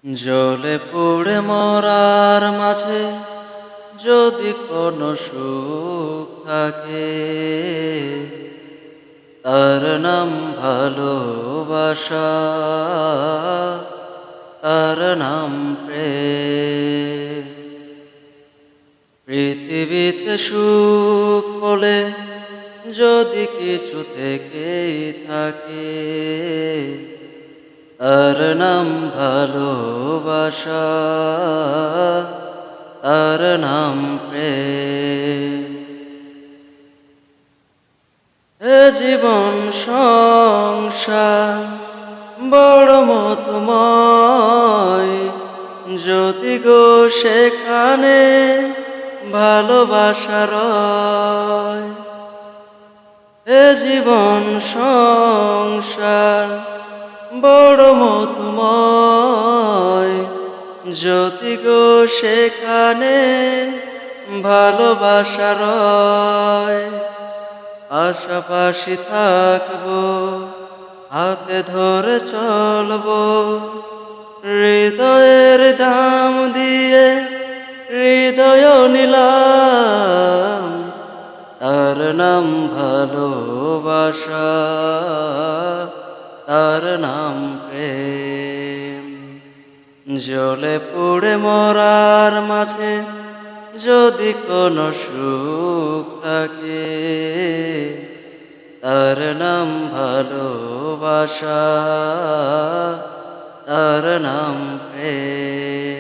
জ্বলে পুড়ে মরার মাঝে যদি কোনো সুখ থাকে, তার নাম ভালোবাসা, তার নাম প্রেম। পৃথিবীতে সুখ বলে যদি কিছু থেকেই থাকে, তার নাম ভালোবাসা, তার নাম প্রেম। এ জীবন সংসার বড় মতময়, যদি গো সেখানে ভালোবাসা রয়। এ জীবন সংসার বড় মতময়, যদি গো সেখানে ভালোবাসা রয়। পাশাপাশি থাকবো, হাতে ধরে চলবো, হৃদয়ের দাম দিয়ে হৃদয় নিলাম, তার নাম ভালোবাসা, তার নাম প্রেম। জ্বলে পুড়ে মরার মাঝে যদি কোনো সুখ থাকে, তার নাম ভালোবাসা, তার নাম প্রেম।